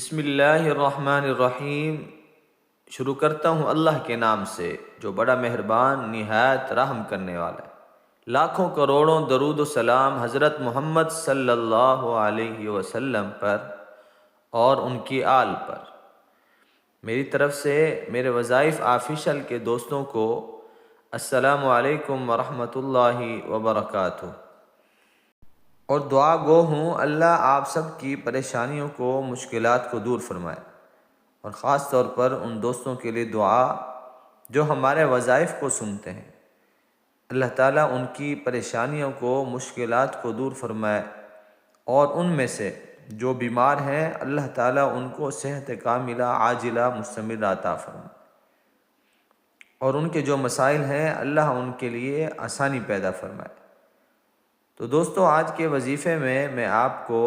بسم اللہ الرحمن الرحیم۔ شروع کرتا ہوں اللہ کے نام سے جو بڑا مہربان نہایت رحم کرنے والا ہے۔ لاکھوں کروڑوں درود و سلام حضرت محمد صلی اللہ علیہ وسلم پر اور ان کی آل پر۔ میری طرف سے میرے وظائف آفیشل کے دوستوں کو السلام علیکم ورحمۃ اللہ وبرکاتہ۔ اور دعا گو ہوں اللہ آپ سب کی پریشانیوں کو، مشکلات کو دور فرمائے، اور خاص طور پر ان دوستوں کے لیے دعا جو ہمارے وظائف کو سنتے ہیں۔ اللہ تعالیٰ ان کی پریشانیوں کو، مشکلات کو دور فرمائے، اور ان میں سے جو بیمار ہیں اللہ تعالیٰ ان کو صحت کاملہ عاجلہ مستمر عطا فرمائے، اور ان کے جو مسائل ہیں اللہ ان کے لیے آسانی پیدا فرمائے۔ تو دوستو، آج کے وظیفے میں آپ کو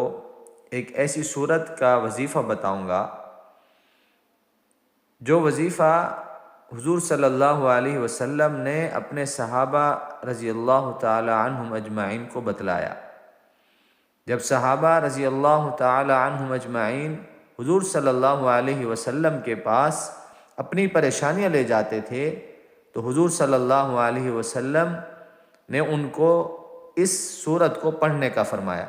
ایک ایسی صورت کا وظیفہ بتاؤں گا جو وظیفہ حضور صلی اللہ علیہ وسلم نے اپنے صحابہ رضی اللہ تعالی عنہم اجمعین کو بتلایا۔ جب صحابہ رضی اللہ تعالی عنہم اجمعین حضور صلی اللہ علیہ وسلم کے پاس اپنی پریشانیاں لے جاتے تھے تو حضور صلی اللہ علیہ وسلم نے ان کو اس سورت کو پڑھنے کا فرمایا۔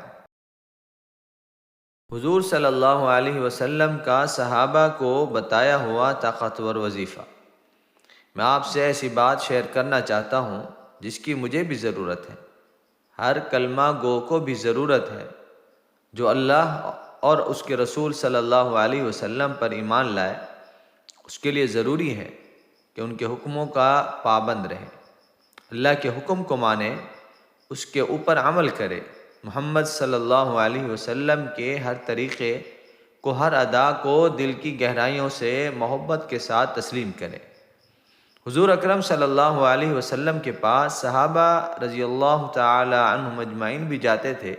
حضور صلی اللہ علیہ وسلم کا صحابہ کو بتایا ہوا طاقتور وظیفہ۔ میں آپ سے ایسی بات شیئر کرنا چاہتا ہوں جس کی مجھے بھی ضرورت ہے، ہر کلمہ گو کو بھی ضرورت ہے، جو اللہ اور اس کے رسول صلی اللہ علیہ وسلم پر ایمان لائے اس کے لیے ضروری ہے کہ ان کے حکموں کا پابند رہے، اللہ کے حکم کو مانے، اس کے اوپر عمل کرے، محمد صلی اللہ علیہ وسلم کے ہر طریقے کو، ہر ادا کو دل کی گہرائیوں سے محبت کے ساتھ تسلیم کرے۔ حضور اکرم صلی اللہ علیہ وسلم کے پاس صحابہ رضی اللہ تعالی عنہم اجمعین بھی جاتے تھے،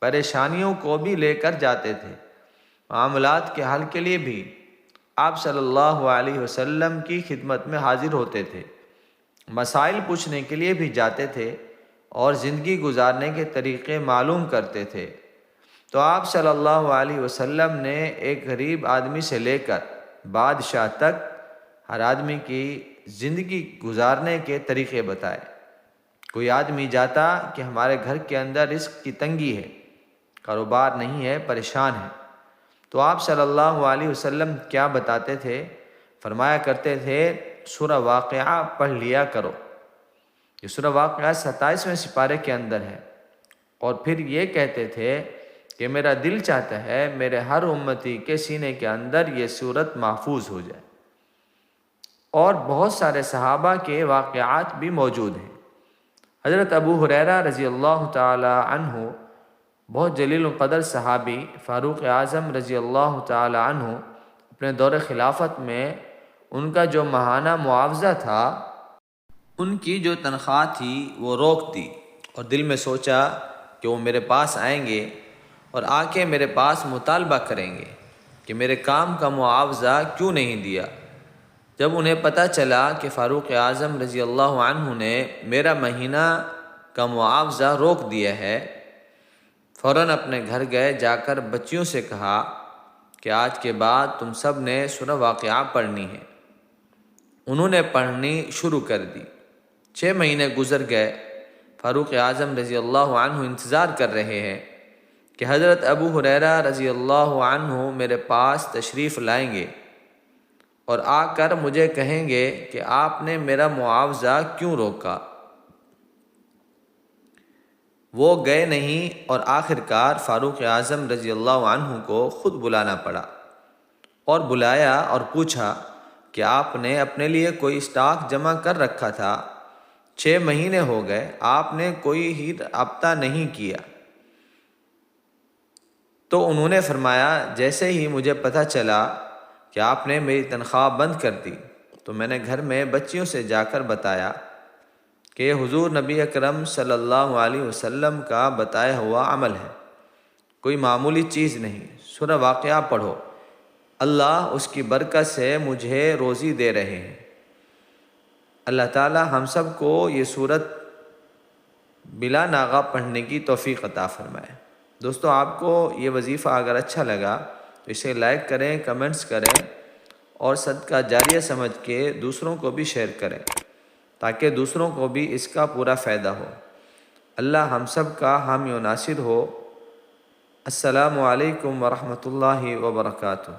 پریشانیوں کو بھی لے کر جاتے تھے، معاملات کے حل کے لیے بھی آپ صلی اللہ علیہ وسلم کی خدمت میں حاضر ہوتے تھے، مسائل پوچھنے کے لیے بھی جاتے تھے، اور زندگی گزارنے کے طریقے معلوم کرتے تھے۔ تو آپ صلی اللہ علیہ وسلم نے ایک غریب آدمی سے لے کر بادشاہ تک ہر آدمی کی زندگی گزارنے کے طریقے بتائے۔ کوئی آدمی جاتا کہ ہمارے گھر کے اندر رزق کی تنگی ہے، کاروبار نہیں ہے، پریشان ہے، تو آپ صلی اللہ علیہ وسلم کیا بتاتے تھے؟ فرمایا کرتے تھے سورہ واقعہ پڑھ لیا کرو۔ یہ سورہ واقعہ 27ویں سپارے کے اندر ہے، اور پھر یہ کہتے تھے کہ میرا دل چاہتا ہے میرے ہر امتی کے سینے کے اندر یہ سورت محفوظ ہو جائے۔ اور بہت سارے صحابہ کے واقعات بھی موجود ہیں۔ حضرت ابو ہریرہ رضی اللہ تعالی عنہ، بہت جلیل القدر صحابی، فاروق اعظم رضی اللہ تعالی عنہ، اپنے دور خلافت میں ان کا جو ماہانہ معاوضہ تھا، ان کی جو تنخواہ تھی وہ روک دی، اور دل میں سوچا کہ وہ میرے پاس آئیں گے اور آ کے میرے پاس مطالبہ کریں گے کہ میرے کام کا معاوضہ کیوں نہیں دیا۔ جب انہیں پتہ چلا کہ فاروق اعظم رضی اللہ عنہ نے میرا مہینہ کا معاوضہ روک دیا ہے، فوراً اپنے گھر گئے، جا کر بچیوں سے کہا کہ آج کے بعد تم سب نے سورہ واقعہ پڑھنی ہے۔ انہوں نے پڑھنی شروع کر دی۔ 6 مہینے گزر گئے، فاروق اعظم رضی اللہ عنہ انتظار کر رہے ہیں کہ حضرت ابو ہریرہ رضی اللہ عنہ میرے پاس تشریف لائیں گے اور آ کر مجھے کہیں گے کہ آپ نے میرا معاوضہ کیوں روکا۔ وہ گئے نہیں، اور آخرکار فاروق اعظم رضی اللہ عنہ کو خود بلانا پڑا، اور بلایا اور پوچھا کہ آپ نے اپنے لیے کوئی اسٹاک جمع کر رکھا تھا، 6 مہینے ہو گئے، آپ نے کوئی ہی رابطہ نہیں کیا۔ تو انہوں نے فرمایا جیسے ہی مجھے پتہ چلا کہ آپ نے میری تنخواہ بند کر دی تو میں نے گھر میں بچیوں سے جا کر بتایا کہ یہ حضور نبی اکرم صلی اللہ علیہ وسلم کا بتایا ہوا عمل ہے، کوئی معمولی چیز نہیں، سورہ واقعہ پڑھو، اللہ اس کی برکت سے مجھے روزی دے رہے ہیں۔ اللہ تعالی ہم سب کو یہ سورت بلا ناغہ پڑھنے کی توفیق عطا فرمائے۔ دوستو، آپ کو یہ وظیفہ اگر اچھا لگا تو اسے لائک کریں، کمنٹس کریں اور صدقہ جاریہ سمجھ کے دوسروں کو بھی شیئر کریں تاکہ دوسروں کو بھی اس کا پورا فائدہ ہو۔ اللہ ہم سب کا حامی و ناصر ہو۔ السلام علیکم ورحمۃ اللہ وبرکاتہ۔